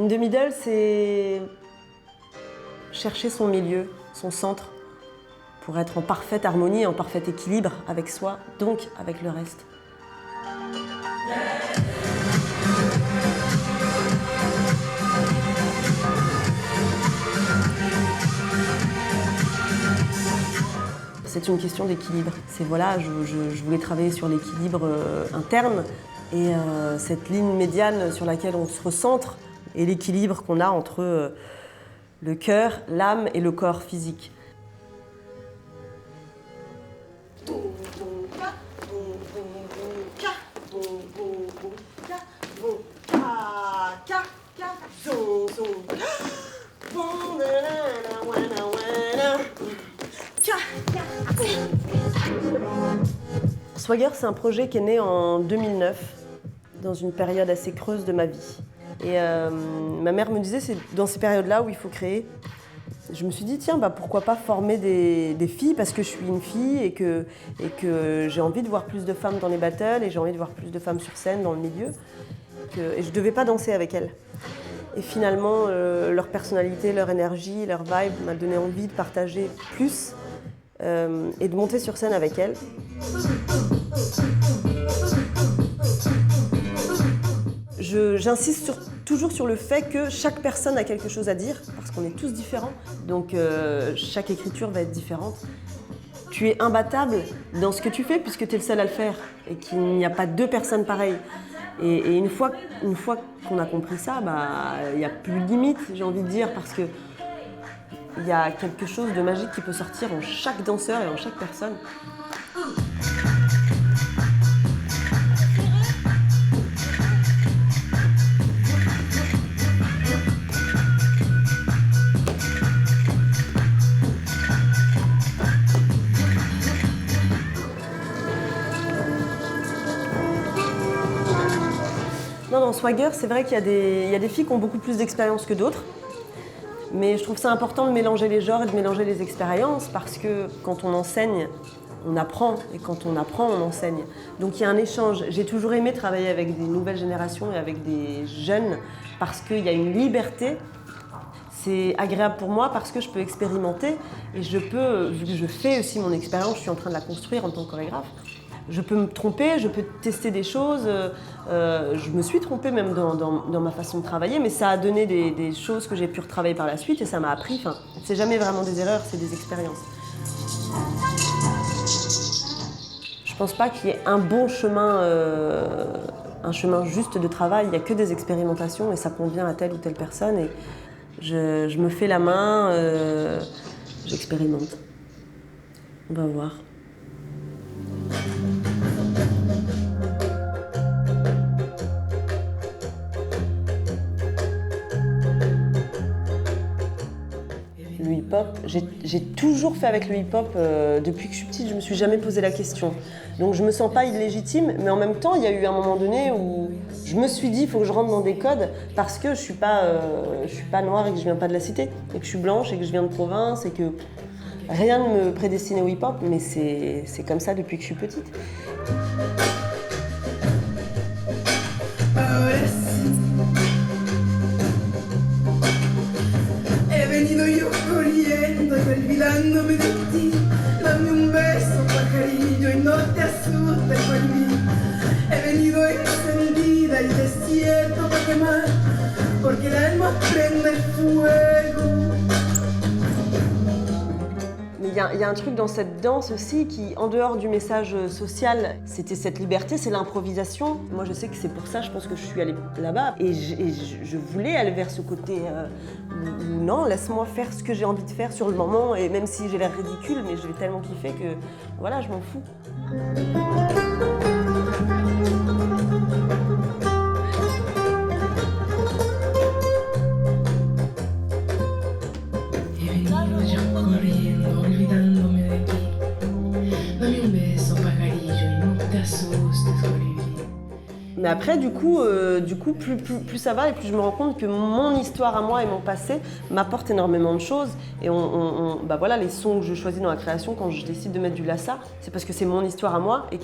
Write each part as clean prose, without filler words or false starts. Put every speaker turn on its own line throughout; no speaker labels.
Une demi-doll, c'est chercher son milieu, son centre, pour être en parfaite harmonie, en parfait équilibre avec soi, donc avec le reste. C'est une question d'équilibre. C'est voilà, je voulais travailler sur l'équilibre interne et cette ligne médiane sur laquelle on se recentre et l'équilibre qu'on a entre le cœur, l'âme et le corps physique. Swagger, c'est un projet qui est né en 2009, dans une période assez creuse de ma vie. Et ma mère me disait, c'est dans ces périodes-là où il faut créer. Je me suis dit, tiens, pourquoi pas former des filles, parce que je suis une fille et que j'ai envie de voir plus de femmes dans les battles et j'ai envie de voir plus de femmes sur scène, dans le milieu. Et je ne devais pas danser avec elles. Et finalement, leur personnalité, leur énergie, leur vibe m'a donné envie de partager plus et de monter sur scène avec elles. J'insiste toujours sur le fait que chaque personne a quelque chose à dire, parce qu'on est tous différents, donc chaque écriture va être différente. Tu es imbattable dans ce que tu fais, puisque tu es le seul à le faire, et qu'il n'y a pas deux personnes pareilles. Et une fois qu'on a compris ça, il n'y a plus de limite, j'ai envie de dire, parce que il y a quelque chose de magique qui peut sortir en chaque danseur et en chaque personne. Non, dans Swagger, c'est vrai qu'il y a des filles qui ont beaucoup plus d'expérience que d'autres. Mais je trouve ça important de mélanger les genres et de mélanger les expériences parce que quand on enseigne, on apprend. Et quand on apprend, on enseigne. Donc il y a un échange. J'ai toujours aimé travailler avec des nouvelles générations et avec des jeunes parce qu'il y a une liberté. C'est agréable pour moi parce que je peux expérimenter et je fais aussi mon expérience, je suis en train de la construire en tant que chorégraphe. Je peux me tromper, je peux tester des choses. Je me suis trompée même dans ma façon de travailler, mais ça a donné des choses que j'ai pu retravailler par la suite et ça m'a appris. Enfin, c'est jamais vraiment des erreurs, c'est des expériences. Je pense pas qu'il y ait un bon chemin, un chemin juste de travail. Il n'y a que des expérimentations et ça convient à telle ou telle personne. Et je me fais la main, j'expérimente. On va voir. Le hip-hop, j'ai toujours fait avec le hip-hop depuis que je suis petite, je me suis jamais posé la question. Donc je me sens pas illégitime, mais en même temps, il y a eu un moment donné où je me suis dit il faut que je rentre dans des codes parce que je suis pas noire et que je viens pas de la cité, et que je suis blanche et que je viens de province et que rien ne me prédestinait au hip-hop, mais c'est comme ça depuis que je suis petite.
Olvidándome de ti, dame un beso, pajarillo, y no te asustes por mí. He venido encendida y desierto para quemar, porque el alma prende el fuego.
Mais il y a un truc dans cette danse aussi qui, en dehors du message social, c'était cette liberté, c'est l'improvisation. Moi, je sais que c'est pour ça, je pense que je suis allée là-bas. Et je voulais aller vers ce côté où non, laisse-moi faire ce que j'ai envie de faire sur le moment. Et même si j'ai l'air ridicule, mais je vais tellement kiffer que, voilà, je m'en fous. Mais après, du coup, plus ça va et plus je me rends compte que mon histoire à moi et mon passé m'apportent énormément de choses. Et voilà, les sons que je choisis dans la création, quand je décide de mettre du Lassa, c'est parce que c'est mon histoire à moi et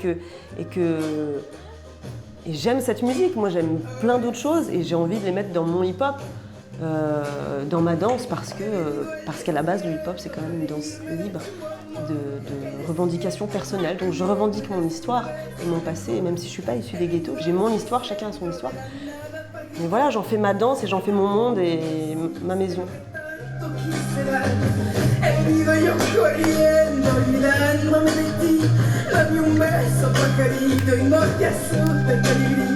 j'aime cette musique. Moi, j'aime plein d'autres choses et j'ai envie de les mettre dans mon hip-hop. dans ma danse parce qu'à la base le hip-hop c'est quand même une danse libre de revendications personnelles. Donc je revendique mon histoire et mon passé, et même si je suis pas issue des ghettos, j'ai mon histoire, chacun a son histoire. Mais voilà, j'en fais ma danse et j'en fais mon monde et ma maison.
He venido yo corriendo, olvidándome de ti. Dame un beso, pajarito, y no te asustes, colibrí.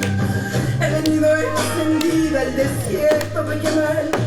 He venido encendida al desierto de quemar.